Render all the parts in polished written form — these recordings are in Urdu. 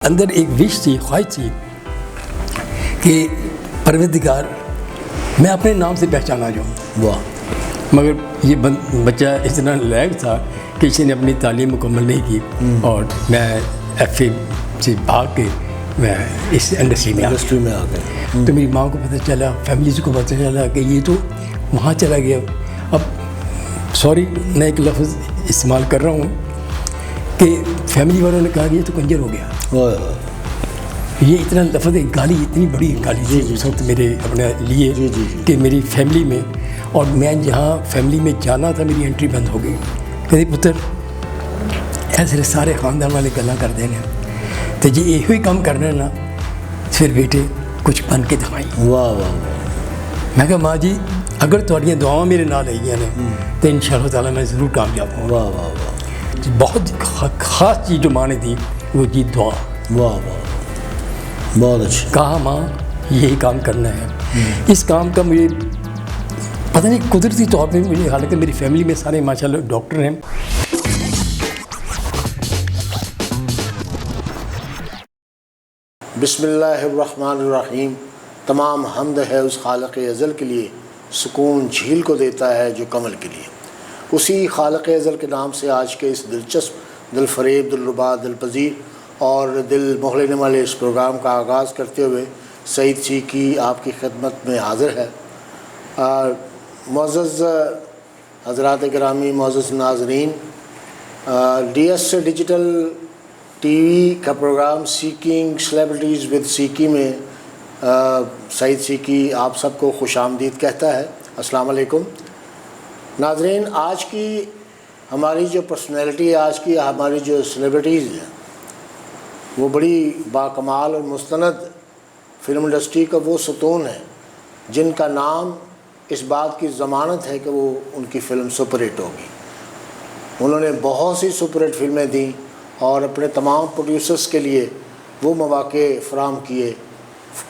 اندر ایک وش تھی، خواہش تھی کہ پروردگار میں اپنے نام سے پہچانا جاؤں۔ واہ! مگر یہ بچہ اتنا لائق تھا کہ اس نے اپنی تعلیم مکمل نہیں کی اور میں ایف اے سے بھاگ کے میں اس انڈسٹری میں آ گئے۔ تو میری ماں کو پتہ چلا، فیملیز کو پتہ چلا کہ یہ تو وہاں چلا گیا۔ اب سوری میں ایک لفظ استعمال کر رہا ہوں کہ فیملی والوں نے کہا کہ یہ تو کنجر ہو گیا۔ یہ اتنا لفظ ہے، گالی اتنی بڑی گالی تھی اس وقت میرے اپنے لیے کہ میری فیملی میں، اور میں جہاں فیملی میں جانا تھا میری انٹری بند ہو گئی۔ کہتے پتر ایسے سارے خاندان والے گلاں کر دینے تو جی یہ کام کرنا ہے نا، پھر بیٹے کچھ بن کے دکھائی۔ واہ واہ! میں کہا ماں جی اگر تھوڑی دعاواں میرے نال آئی ہیں تو ان شاء اللہ تعالیٰ میں ضرور کامیاب ہوں۔ واہ واہ واہ! بہت خاص چیز جو ماں نے دی وہ جی دعا۔ واہ واہ! بہت اچھا کہا ماں یہی کام کرنا ہے۔ اس کام کا مجھے پتہ نہیں قدرتی طور پہ مجھے، حالانکہ میری فیملی میں سارے ماشاءاللہ ڈاکٹر ہیں۔ بسم اللہ الرحمن الرحیم۔ تمام حمد ہے اس خالق ازل کے لیے، سکون جھیل کو دیتا ہے جو کمل کے لیے۔ اسی خالق ازل کے نام سے آج کے اس دلچسپ، دل فریب، دلربا، دل پذیر اور دل موہ لینے والے اس پروگرام کا آغاز کرتے ہوئے سعید سیکی آپ کی خدمت میں حاضر ہے۔ معزز حضرات گرامی، معزز ناظرین، D S digital T V کا programme seeking celebrities with Siki میں سعید سیکی آپ سب کو خوش آمدید کہتا ہے۔ السلام علیکم ناظرین۔ آج کی ہماری جو پرسنالٹی، آج کی ہماری جو سیلیبریٹیز ہیں، وہ بڑی باکمال اور مستند فلم انڈسٹری کا وہ ستون ہے جن کا نام اس بات کی ضمانت ہے کہ وہ ان کی فلم سپر ہٹ ہوگی۔ انہوں نے بہت سی سپر ہٹ فلمیں دیں اور اپنے تمام پروڈیوسرز کے لیے وہ مواقع فراہم کیے،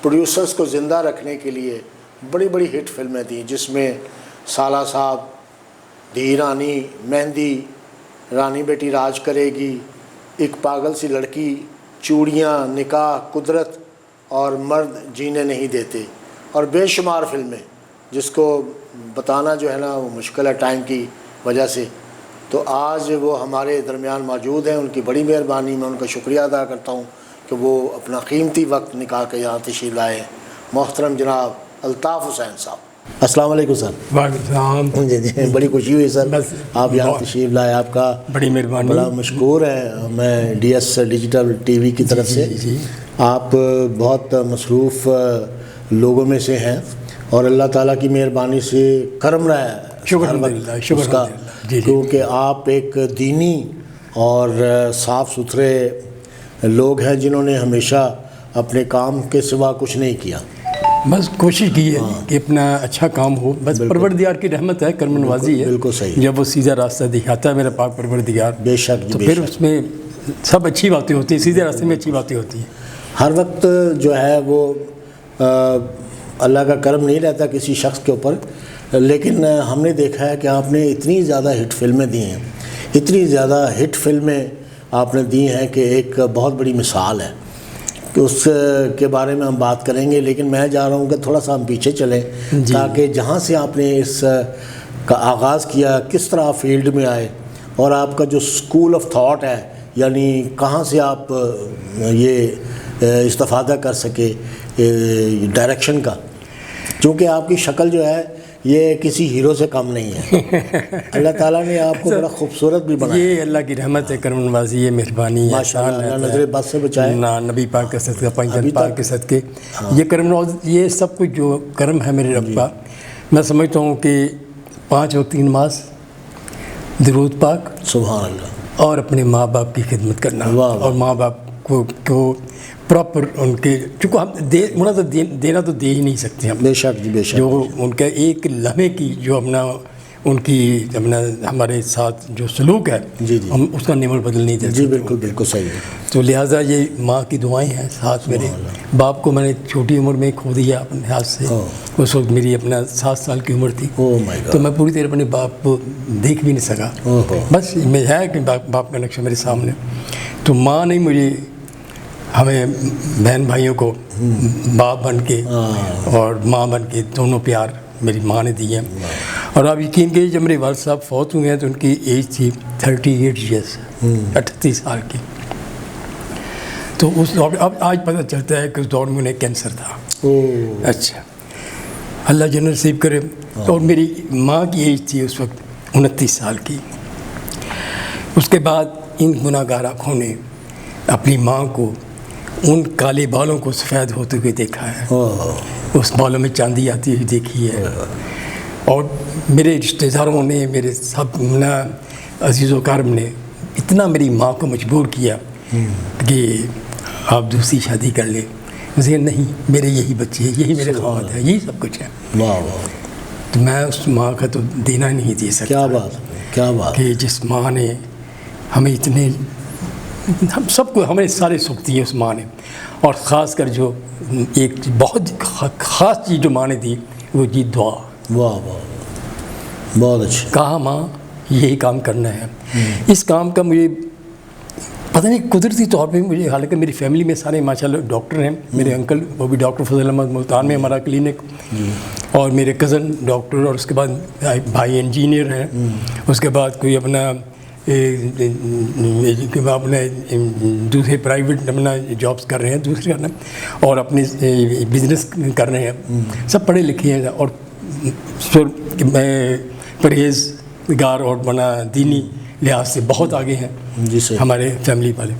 پروڈیوسرز کو زندہ رکھنے کے لیے بڑی بڑی ہٹ فلمیں دیں، جس میں سالہ صاحب، دھی رانی، مہندی، رانی بیٹی راج کرے گی، ایک پاگل سی لڑکی، چوڑیاں، نکاح، قدرت اور مرد جینے نہیں دیتے، اور بے شمار فلمیں جس کو بتانا جو ہے نا وہ مشکل ہے ٹائم کی وجہ سے۔ تو آج وہ ہمارے درمیان موجود ہیں، ان کی بڑی مہربانی، میں ان کا شکریہ ادا کرتا ہوں کہ وہ اپنا قیمتی وقت نکال کے یہاں تشریف لائے۔ محترم جناب الطاف حسین صاحب، السلام علیکم سر۔ وعلیکم السلام۔ جی بڑی خوشی ہوئی سر آپ یہاں تشریف لائے، آپ کا بڑی مہربانی، بڑا مشکور ہے میں D S digital T V کی طرف سے۔ آپ بہت مصروف لوگوں میں سے ہیں اور اللہ تعالیٰ کی مہربانی سے کرم رہا ہے اس کا، کیونکہ آپ ایک دینی اور صاف ستھرے لوگ ہیں جنہوں نے ہمیشہ اپنے کام کے سوا کچھ نہیں کیا، بس کوشش کی ہے کہ اپنا اچھا کام ہو۔ بس پروردگار کی رحمت ہے، کرم نوازی ہے۔ بالکل صحیح۔ جب وہ سیدھا راستہ دکھاتا ہے میرا پاک پروردگار، بے شک تو پھر اس میں سب اچھی باتیں ہوتی ہیں، سیدھے راستے میں اچھی باتیں ہوتی ہیں۔ ہر وقت جو ہے وہ اللہ کا کرم نہیں رہتا کسی شخص کے اوپر، لیکن ہم نے دیکھا ہے کہ آپ نے اتنی زیادہ ہٹ فلمیں دی ہیں، اتنی زیادہ ہٹ فلمیں آپ نے دی ہیں کہ ایک بہت بڑی مثال ہے کہ اس کے بارے میں ہم بات کریں گے، لیکن میں جا رہا ہوں کہ تھوڑا سا ہم پیچھے چلیں تاکہ جہاں سے آپ نے اس کا آغاز کیا، کس طرح آپ فیلڈ میں آئے اور آپ کا جو اسکول آف تھاٹ ہے، یعنی کہاں سے آپ یہ استفادہ کر سکے ڈائریکشن کا، چونکہ آپ کی شکل جو ہے یہ کسی ہیرو سے کم نہیں ہے۔ اللہ تعالیٰ نے آپ کو بڑا خوبصورت بھی بنایا، یہ اللہ کی رحمت ہے، کرم نوازی ہے، مہربانی ہے، ماشاءاللہ، نظر بد سے بچائے نا نبی پاک کے صدقے، پنجن پاک کے صدقے، یہ کرم نواز، یہ سب کچھ جو کرم ہے میرے رب کا۔ میں سمجھتا ہوں کہ 5 وقت کی نماز، درود پاک، سبحان اللہ، اور اپنے ماں باپ کی خدمت کرنا، اور ماں باپ کو پراپر ان کے، چونکہ ہم دینا تو دے ہی نہیں سکتے ہم، بے شک جی بے شک، جو ان کا ایک لمحے کی جو اپنا ان کی ہمارے ساتھ جو سلوک ہے ہم اس کا نعمت بدل نہیں دیتے۔ جی بالکل بالکل صحیح ہے۔ تو لہٰذا یہ ماں کی دعائیں ہیں ساتھ۔ میرے باپ کو میں نے چھوٹی عمر میں کھو دیا اپنے ہاتھ سے، اس وقت میری اپنا 7 سال کی عمر تھی، تو میں پوری طرح اپنے باپ کو دیکھ بھی نہیں سکا۔ بس میں ہے کہ باپ کا نقشہ میرے سامنے۔ تو ماں نے مجھے ہمیں بہن بھائیوں کو باپ بن کے اور ماں بن کے دونوں پیار میری ماں نے دیے ہیں. اور آپ یقین کیجیے جب میرے والد صاحب فوت ہوئے ہیں تو ان کی ایج تھی 38 ایئرس 38 سال کی. تو اس دور اب آج پتہ چلتا ہے کہ اس دور میں انہیں کینسر تھا. اچھا اللہ جنت نصیب کرے. اور میری ماں کی ایج تھی اس وقت 29 سال کی. اس کے بعد ان گناہ گار آنکھوں نے اپنی ماں کو ان کالے بالوں کو سفید ہوتے ہوئے دیکھا ہے. اس بالوں میں چاندی آتی ہوئی دیکھی ہے. اور میرے رشتہ داروں نے میرے سب عزیز و کرم نے اتنا میری ماں کو مجبور کیا کہ آپ دوسری شادی کر لیں. مجھے نہیں، میرے یہی بچے ہیں، یہی میرے خواب ہے، یہی سب کچھ ہے. تو میں اس ماں کا تو دینا نہیں دے سکتا. کیا بات، کیا بات کہ جس ماں نے ہمیں اتنے، ہم سب کو ہمیں سارے سکھ دیے اس ماں نے. اور خاص کر جو ایک بہت خاص چیز جو ماں نے دی وہ جی دعا. واہ واہ، بہت اچھا. کہا ماں یہی کام کرنا ہے. اس کام کا مجھے پتہ نہیں قدرتی طور پہ مجھے، حالانکہ میری فیملی میں سارے ماشاءاللہ ڈاکٹر ہیں. میرے انکل وہ بھی ڈاکٹر فضل احمد ملتان میں ہمارا کلینک، اور میرے کزن ڈاکٹر، اور اس کے بعد بھائی انجینئر ہیں. اس کے بعد کوئی اپنا اپنے دوسرے پرائیویٹ اپنا جابس کر رہے ہیں دوسرے کرنا، اور اپنے بزنس کر رہے ہیں. سب پڑھے لکھے ہیں اور پرہیزگار اور بنا دینی لحاظ سے بہت آگے ہیں جی سر ہمارے فیملی والے.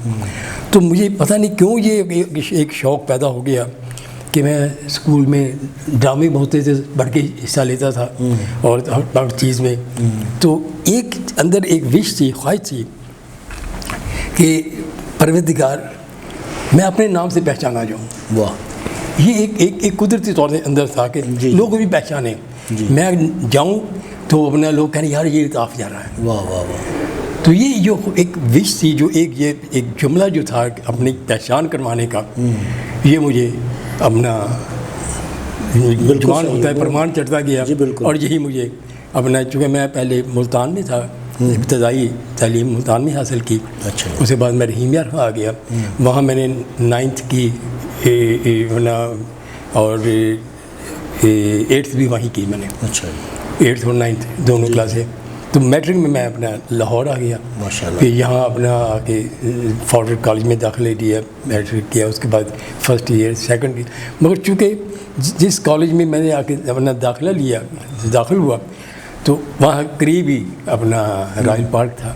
تو مجھے پتہ نہیں کیوں یہ ایک شوق پیدا ہو گیا کہ میں اسکول میں ڈرامے میں ہوتے تھے، بڑھ کے حصہ لیتا تھا اور ہر چیز میں. تو ایک اندر ایک وش تھی، خواہش تھی کہ پروردگار میں اپنے نام سے پہچانا جاؤں. واہ، یہ ایک قدرتی طور سے اندر تھا کہ لوگ بھی پہچانیں. میں جاؤں تو اپنا لوگ کہنے یار یہ الطاف جا رہا ہے. واہ واہ واہ. تو یہ جو ایک وش تھی، جو ایک جملہ جو تھا اپنی پہچان کروانے کا، یہ مجھے اپنا جوان ہوتا ہے پرمان چڑھتا گیا. اور یہی مجھے اپنا، چونکہ میں پہلے ملتان میں تھا، ابتدائی تعلیم ملتان میں حاصل کی. اس کے بعد میں رحیم یار آ گیا، وہاں میں نے 9th کی اور 8th بھی وہیں کی میں نے. 8th اور 9th دونوں کلاسیں. تو میٹرک میں میں اپنا لاہور آ گیا. پھر یہاں اپنا آ کے فارورڈ کالج میں داخلے لیا، میٹرک کیا. اس کے بعد فرسٹ ایئر، سیکنڈ ایئر. مگر چونکہ جس کالج میں نے آ کے اپنا داخلہ لیا، داخل ہوا، تو وہاں قریب ہی اپنا رائل پارک تھا.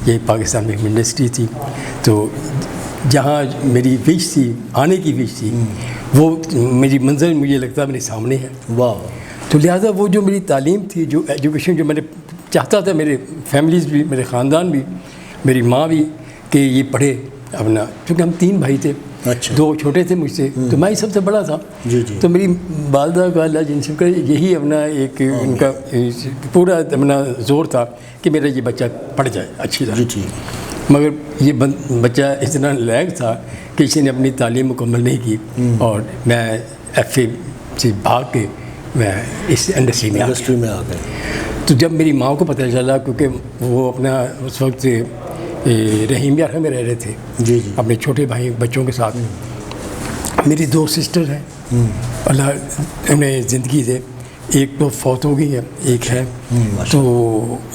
یہ پاکستان میں انڈسٹری تھی. تو جہاں میری وش تھی، آنے کی وش تھی، وہ میری منظر مجھے لگتا ہے میرے سامنے ہے. واہ. تو لہٰذا وہ جو میری تعلیم تھی، جو ایجوکیشن جو میں نے چاہتا تھا، میرے فیملیز بھی، میرے خاندان بھی، میری ماں بھی، کہ یہ پڑھے اپنا. چونکہ ہم 3 بھائی تھے، 2 چھوٹے تھے مجھ سے، تو میں ہی سب سے بڑا تھا. تو میری والدہ کا اللہ جن سے یہی اپنا ایک ان کا پورا اپنا زور تھا کہ میرا یہ بچہ پڑھ جائے اچھی طرح. مگر یہ بچہ اتنا لائق تھا کہ کسی نے اپنی تعلیم مکمل نہیں کی، اور میں FA سے بھاگ کے میں اس انڈسٹری میں آ گیا. تو جب میری ماں کو پتہ چلا، کیونکہ وہ اپنا اس وقت رحیم یار میں رہ رہے تھے اپنے چھوٹے بھائی بچوں کے ساتھ. میری 2 سسٹر ہیں، اللہ انہیں زندگی دے. ایک تو فوت ہو گئی ہے، ایک ہے. تو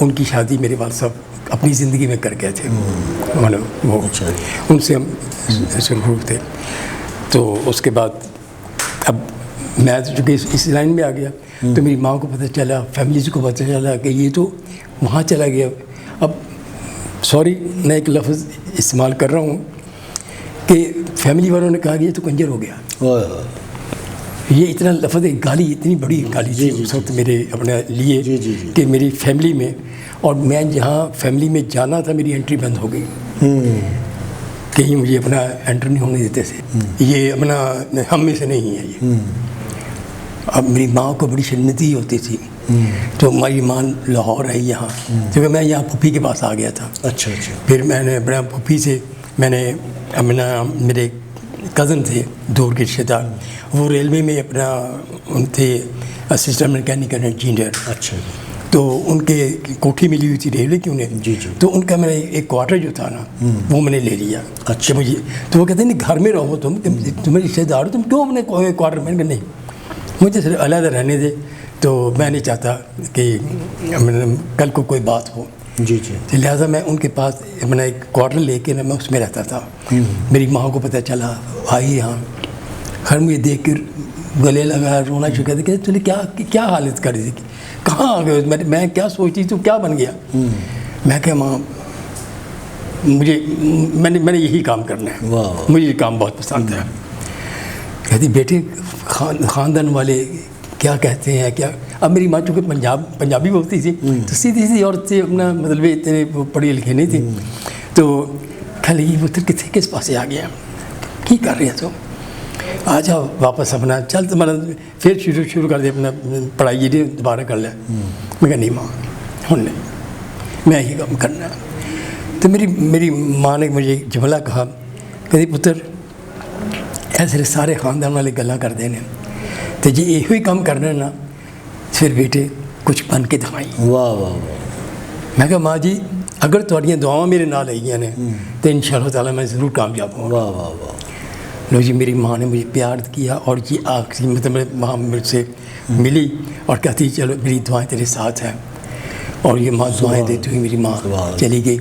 ان کی شادی میرے والد صاحب اپنی زندگی میں کر گئے تھے. وہ ان سے ہم سرخروک تھے. تو اس کے بعد اب میں چونکہ اس لائن میں آ گیا، تو میری ماں کو پتہ چلا، فیملیز کو پتہ چلا کہ یہ تو وہاں چلا گیا. اب سوری میں ایک لفظ استعمال کر رہا ہوں کہ فیملی والوں نے کہا کہ یہ تو کنجر ہو گیا. یہ اتنا لفظ ہے، گالی، اتنی بڑی گالی تھی اس وقت میرے اپنے لیے کہ میری فیملی میں، اور میں جہاں فیملی میں جانا تھا میری انٹری بند ہو گئی. کہیں مجھے اپنا انٹر نہیں ہونے دیتے تھے. یہ اپنا ہم میں سے نہیں ہے یہ. اب میری ماں کو بڑی شرمندگی ہوتی تھی. تو ہماری ماں لاہور ہے یہاں، کیونکہ میں یہاں پھوپھی کے پاس آ گیا تھا. پھر میں نے اپنا پھوپھی سے، میں نے اپنا، میرے کزن تھے دور کے رشتے دار، وہ ریلوے میں اپنا ان تھے اسسٹنٹ میکینیکل انجینئر. تو ان کے کوٹھی ملی ہوئی تھی ریلوے کی انہیں. جی جی. تو ان کا میں نے ایک کوارٹر جو تھا نا وہ میں نے لے لیا. اچھا. مجھے تو وہ کہتے ہیں نہیں گھر میں رہو تمہیں رشتے دار ہو, تم کیوں اپنے کوارٹر میں کہ نہیں مجھے صرف علیحدہ رہنے دے, تو میں نہیں چاہتا کہ کل کو کوئی بات ہو. جی جی. لہٰذا میں ان کے پاس میں نے ایک کوارٹر لے کے میں اس میں رہتا تھا. میری ماں کو پتہ چلا, آئی یہاں, گھر مجھے دیکھ کر گلے لگا, رونا شروع کر دیا کہ تُو نے کیا حالت کر دی, کہاں آ گئے, میں کیا سوچتی تو کیا بن گیا. میں کہ ماں میں نے یہی کام کرنا ہے, مجھے یہ کام بہت پسند ہے. کہتی بیٹے خاندان والے کیا کہتے ہیں کیا. اب میری ماں چونکہ پنجابی بولتی تھی تو سیدھی سی عورت سے اپنا مطلب اتنے پڑھی لکھی نہیں تھی, تو کہہ لگی پتر کس پاسے آ گیا, کی کر رہے تو آ جاؤ واپس اپنا چل تمہارا پھر شروع کر دے اپنا پڑھائی جی دوبارہ کر لیں. میں کہا نہیں ماں ہوں نہیں, میں یہی کام کرنا. تو میری ماں نے مجھے جملہ کہا کہ پتر ایسے سارے خاندان والے گلاں کر دینے تو جی یہ کام کرنا ہے نا, پھر بیٹے کچھ بن کے دکھائی. واہ واہ. میں کہا ماں جی اگر تھوڑیاں دعاواں میرے نال آئی نے تو ان شاء اللہ تعالیٰ میں ضرور کامیاب ہوں. واہ واہ واہ. لو جی میری ماں نے مجھے پیار کیا, اور یہ آخری مطلب ماں مجھ سے ملی اور کہتی چلو میری دعائیں تیرے ساتھ ہیں, اور یہ ماں دعائیں دیتی ہوئی میری ماں چلی گئی.